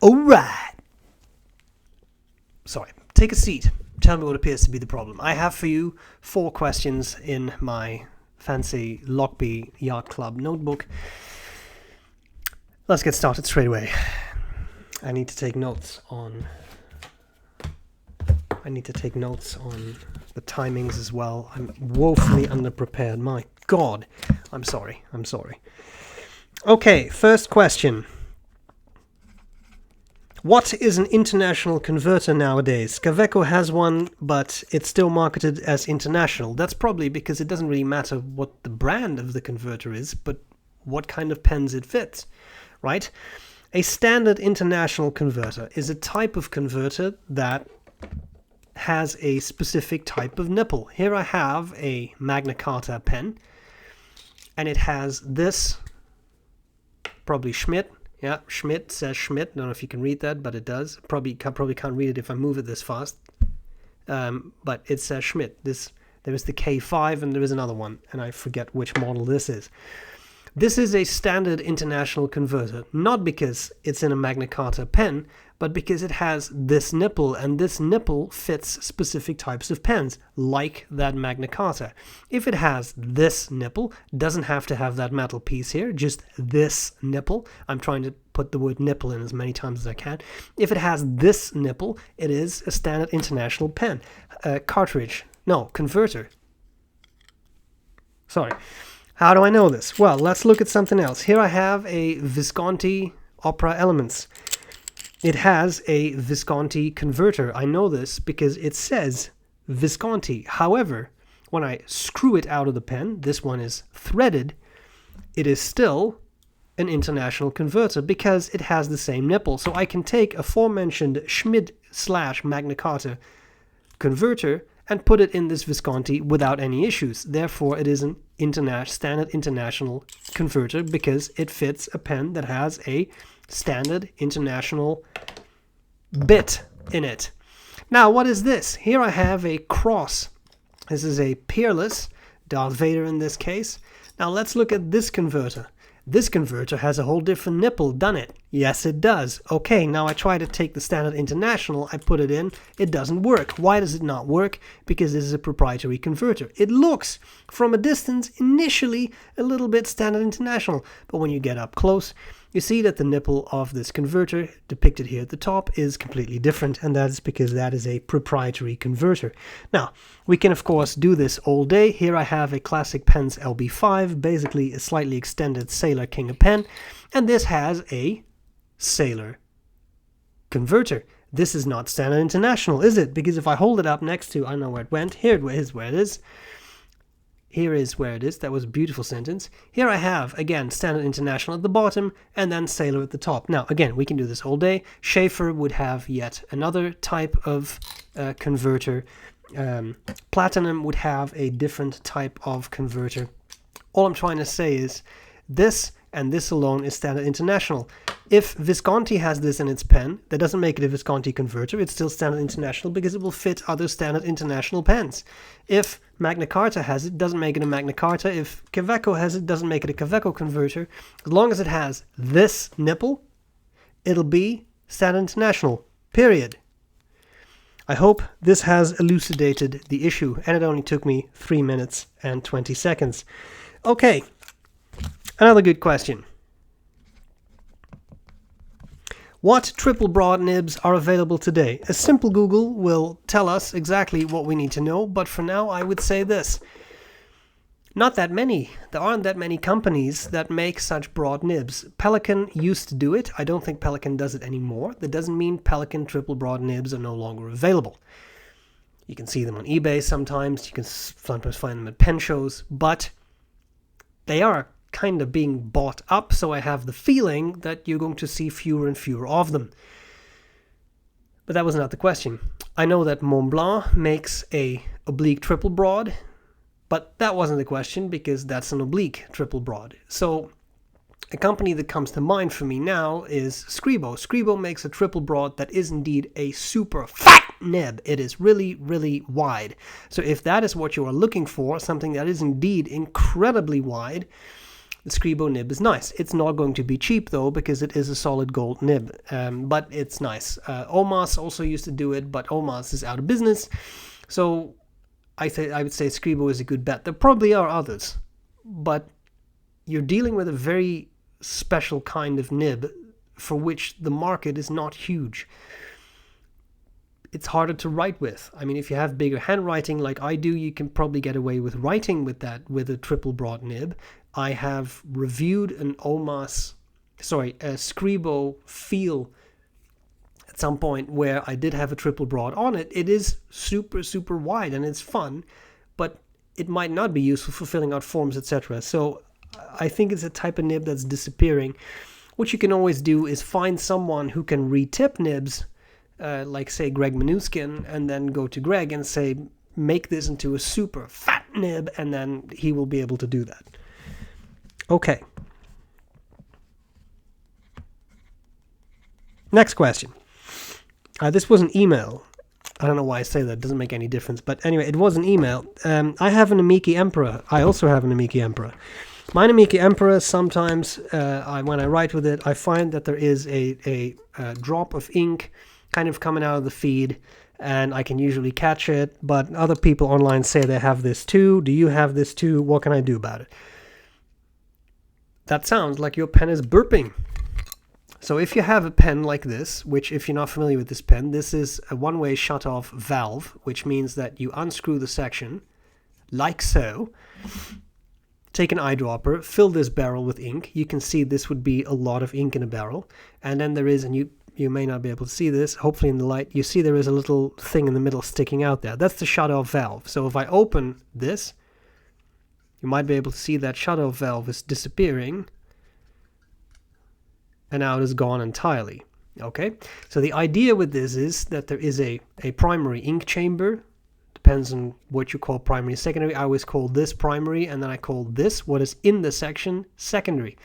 Alright. Sorry, take a seat. Tell me what appears to be the problem. I have for you 4 questions in my fancy Lockby Yacht Club notebook. Let's get started straight away. I need to take notes on the timings as well. I'm woefully underprepared. My God. I'm sorry. Okay, first question. What is an international converter nowadays? Kaweco has one, but it's still marketed as international. That's probably because it doesn't really matter what the brand of the converter is, but what kind of pens it fits, right? A standard international converter is a type of converter that has a specific type of nipple. Here I have a Magna Carta pen, and it has this, probably Schmidt. Yeah, Schmidt says Schmidt. Don't know if you can read that, but it does. Probably can't read it if I move it this fast. But it says Schmidt. There is the K5 and there is another one, and I forget which model this is. This is a standard international converter, not because it's in a Magna Carta pen, but because it has this nipple, and this nipple fits specific types of pens, like that Magna Carta. If it has this nipple, doesn't have to have that metal piece here, just this nipple. I'm trying to put the word nipple in as many times as I can. If it has this nipple, it is a standard international pen. Converter. Sorry. How do I know this? Well, let's look at something else. Here I have a Visconti Opera Elements. It has a Visconti converter. I know this because it says Visconti. However, when I screw it out of the pen, this one is threaded, it is still an international converter because it has the same nipple. So I can take aforementioned Schmidt/Magna Carta converter and put it in this Visconti without any issues. Therefore, it is an standard international converter because it fits a pen that has a standard international bit in it. Now, what is this? Here I have a cross. This is a Peerless, Darth Vader in this case. Now, let's look at this converter. This converter has a whole different nipple, doesn't it? Yes, it does. Okay, now I try to take the standard international, I put it in, it doesn't work. Why does it not work? Because this is a proprietary converter. It looks, from a distance, initially a little bit standard international, but when you get up close, you see that the nipple of this converter, depicted here at the top, is completely different, and that is because that is a proprietary converter. Now, we can of course do this all day. Here I have a classic Pens LB5, basically a slightly extended Sailor King of Pen, and this has a Sailor converter. This is not standard international, is it? Because if I hold it up next to, I know where it went, here it is where it is. Here is where it is. That was a beautiful sentence. Here I have, again, Standard International at the bottom and then Sailor at the top. Now, again, we can do this all day. Schaefer would have yet another type of converter. Platinum would have a different type of converter. All I'm trying to say is this and this alone is Standard International. If Visconti has this in its pen, that doesn't make it a Visconti converter. It's still Standard International because it will fit other Standard International pens. If Magna Carta has it, doesn't make it a Magna Carta. If Kaweco has it, doesn't make it a Kaweco converter. As long as it has this nipple, it'll be Standard International, period. I hope this has elucidated the issue, and it only took me 3 minutes and 20 seconds. Okay, another good question. What triple broad nibs are available today? A simple Google will tell us exactly what we need to know, but for now I would say this. Not that many. There aren't that many companies that make such broad nibs. Pelican used to do it. I don't think Pelican does it anymore. That doesn't mean Pelican triple broad nibs are no longer available. You can see them on eBay sometimes. You can sometimes find them at pen shows, but they are kind of being bought up, so I have the feeling that you're going to see fewer and fewer of them. But that was not the question. I know that Montblanc makes a oblique triple broad, but that wasn't the question because that's an oblique triple broad. So a company that comes to mind for me now is Scribo. Scribo makes a triple broad that is indeed a super fat nib. It is really, really wide. So if that is what you are looking for, something that is indeed incredibly wide, The Scribo nib is nice. It's not going to be cheap though, because it is a solid gold nib, but it's nice. Omas also used to do it, but Omas is out of business. So I would say Scribo is a good bet. There probably are others, but you're dealing with a very special kind of nib for which the market is not huge. It's harder to write with. I mean, if you have bigger handwriting like I do, you can probably get away with writing with that, with a triple broad nib. I have reviewed a Scribo feel at some point where I did have a triple broad on it. It is super, super wide and it's fun, but it might not be useful for filling out forms, etc. So I think it's a type of nib that's disappearing. What you can always do is find someone who can retip nibs, like say Greg Manuskin, and then go to Greg and say, make this into a super fat nib, and then he will be able to do that. Okay. Next question. This was an email. I don't know why I say that. It doesn't make any difference. But anyway, it was an email. I have an Namiki Emperor. I also have an Namiki Emperor. My Namiki Emperor, sometimes when I write with it, I find that there is a drop of ink kind of coming out of the feed, and I can usually catch it, but other people online say they have this too. Do you have this too? What can I do about it? That sounds like your pen is burping. So if you have a pen like this, which if you're not familiar with this pen, this is a one-way shut-off valve, which means that you unscrew the section, like so, take an eyedropper, fill this barrel with ink. You can see this would be a lot of ink in a barrel, and then there is, and you may not be able to see this, hopefully in the light, you see there is a little thing in the middle sticking out there. That's the shut-off valve. So if I open this, you might be able to see that shut-off valve is disappearing, and now it is gone entirely. Okay, so the idea with this is that there is a primary ink chamber. Depends on what you call primary and secondary. I always call this primary, and then I call this, what is in the section, secondary.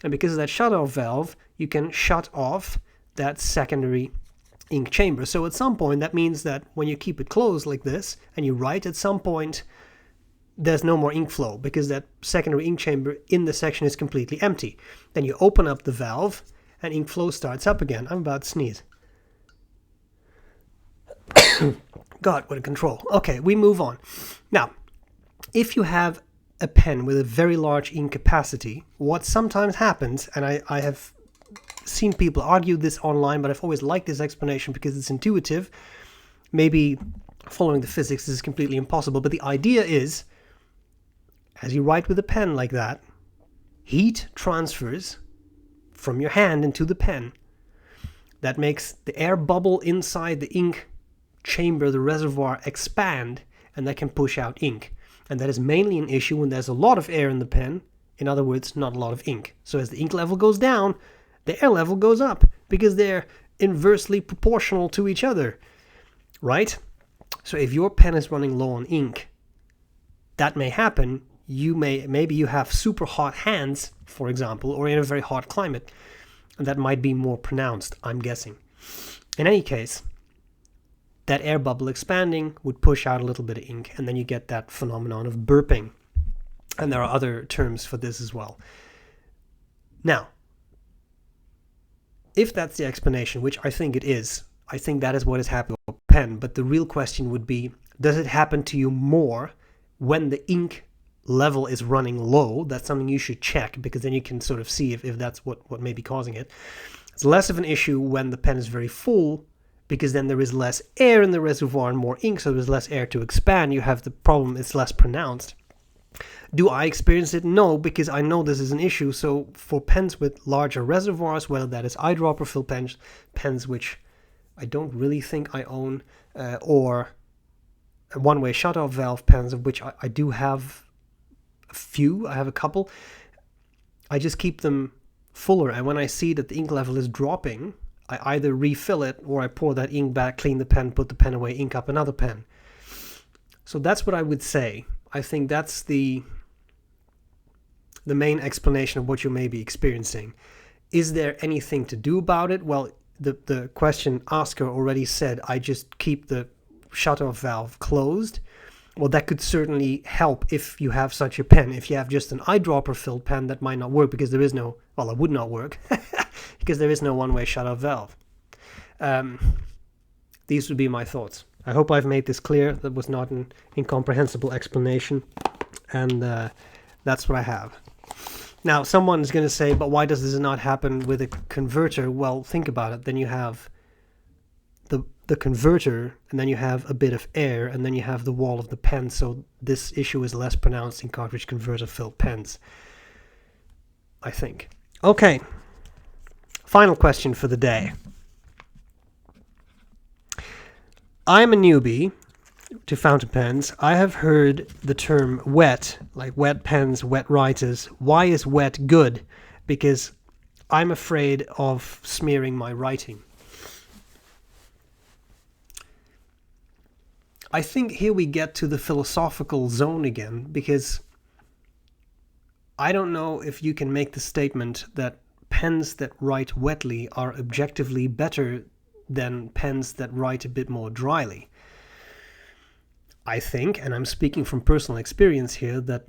And because of that shut-off valve, you can shut off that secondary ink chamber. So at some point, that means that when you keep it closed like this and you write, at some point there's no more ink flow because that secondary ink chamber in the section is completely empty. Then you open up the valve and ink flow starts up again. I'm about to sneeze. God, what a control. Okay, we move on. Now, if you have a pen with a very large ink capacity, what sometimes happens, and I have seen people argue this online, but I've always liked this explanation because it's intuitive. Maybe following the physics is completely impossible, but the idea is, as you write with a pen like that, heat transfers from your hand into the pen. That makes the air bubble inside the ink chamber, the reservoir, expand, and that can push out ink. And that is mainly an issue when there's a lot of air in the pen. In other words, not a lot of ink. So as the ink level goes down, the air level goes up because they're inversely proportional to each other, right? So if your pen is running low on ink, that may happen. Maybe you have super hot hands, for example, or in a very hot climate, and that might be more pronounced, I'm guessing. In any case, that air bubble expanding would push out a little bit of ink, and then you get that phenomenon of burping. And there are other terms for this as well. Now, if that's the explanation, which I think it is, I think that is what is happening with a pen. But the real question would be, does it happen to you more when the ink level is running low? That's something you should check, because then you can sort of see if that's what may be causing it. It's less of an issue when the pen is very full, because then there is less air in the reservoir and more ink, so there's less air to expand. You have the problem, it's less pronounced. Do I experience it? No, because I know this is an issue. So for pens with larger reservoirs, whether that is eyedropper fill pens, which I don't really think I own, or one-way shut-off valve pens, of which I do have a few, I have a couple, I just keep them fuller. And when I see that the ink level is dropping, I either refill it or I pour that ink back, clean the pen, put the pen away, ink up another pen. So that's what I would say. I think that's the main explanation of what you may be experiencing. Is there anything to do about it? Well, the question asker already said, I just keep the shut-off valve closed. well, that could certainly help if you have such a pen. If you have just an eyedropper filled pen, that might not work because there is no, well, it would not work because there is no one-way shut-off valve. These would be my thoughts. I hope I've made this clear. That was not an incomprehensible explanation. And that's what I have. Now, someone's going to say, but why does this not happen with a converter? Well, think about it. Then you have the converter, and then you have a bit of air, and then you have the wall of the pen. So this issue is less pronounced in cartridge converter filled pens, I think. Okay. Final question for the day. I'm a newbie to fountain pens. I have heard the term wet, like wet pens, wet writers. Why is wet good? Because I'm afraid of smearing my writing. I think here we get to the philosophical zone again, because I don't know if you can make the statement that pens that write wetly are objectively better than pens that write a bit more dryly. I think, and I'm speaking from personal experience here, that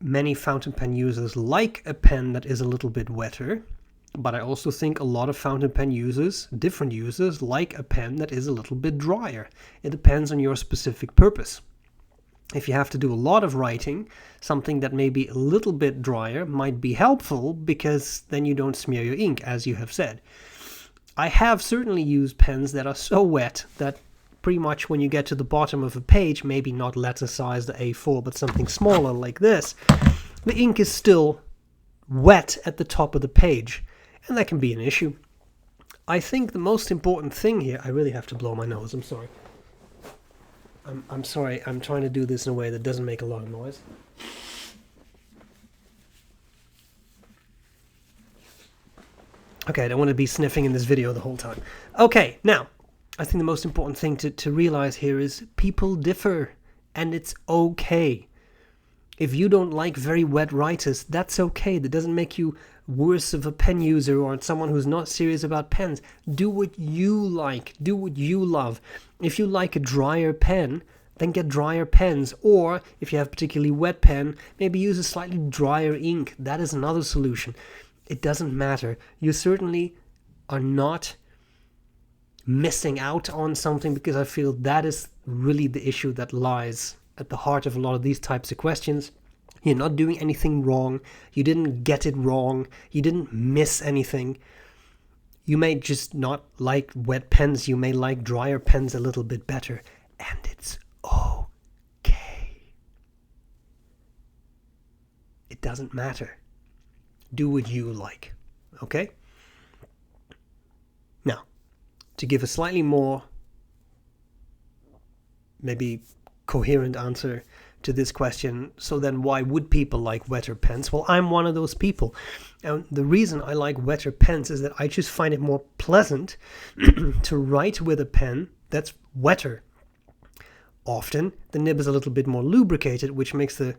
many fountain pen users like a pen that is a little bit wetter, but I also think a lot of fountain pen users, different users, like a pen that is a little bit drier. It depends on your specific purpose. If you have to do a lot of writing, something that may be a little bit drier might be helpful, because then you don't smear your ink, as you have said. I have certainly used pens that are so wet that pretty much when you get to the bottom of a page, maybe not letter size, the A4, but something smaller like this, the ink is still wet at the top of the page, and that can be an issue. I think the most important thing here, I really have to blow my nose, I'm sorry. I'm sorry, I'm trying to do this in a way that doesn't make a lot of noise. Okay, I don't want to be sniffing in this video the whole time. Okay, now, I think the most important thing to realize here is people differ, and it's okay. If you don't like very wet writers, that's okay. That doesn't make you worse of a pen user or someone who's not serious about pens. Do what you like. Do what you love. If you like a drier pen, then get drier pens. Or if you have a particularly wet pen, maybe use a slightly drier ink. That is another solution. It doesn't matter. You certainly are not missing out on something, because I feel that is really the issue that lies at the heart of a lot of these types of questions. You're not doing anything wrong. You didn't get it wrong. You didn't miss anything. You may just not like wet pens. You may like drier pens a little bit better. And it's okay. It doesn't matter. Do what you like. Okay? Now, to give a slightly more, maybe coherent answer to this question, so then why would people like wetter pens? Well, I'm one of those people. And the reason I like wetter pens is that I just find it more pleasant to write with a pen that's wetter. Often, the nib is a little bit more lubricated, which makes the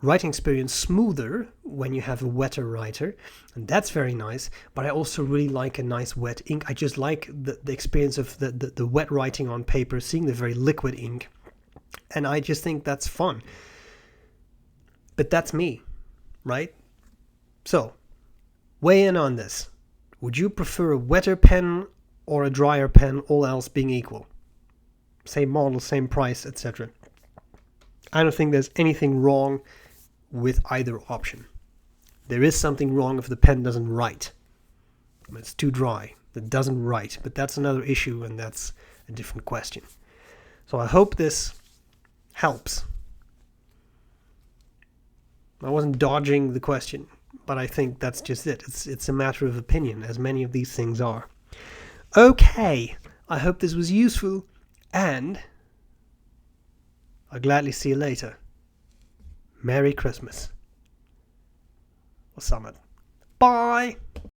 writing experience smoother when you have a wetter writer, and that's very nice. But I also really like a nice wet ink. I just like the experience of the wet writing on paper, seeing the very liquid ink, and I just think that's fun. But that's me, right? So, weigh in on this. Would you prefer a wetter pen or a drier pen, all else being equal? Same model, same price, etc. I don't think there's anything wrong with either option. There is something wrong if the pen doesn't write. It's too dry. It doesn't write. But that's another issue, and that's a different question. So I hope this helps. I wasn't dodging the question, but I think that's just it. It's a matter of opinion, as many of these things are. Okay, I hope this was useful, and I'll gladly see you later. Merry Christmas. Or summit. Bye!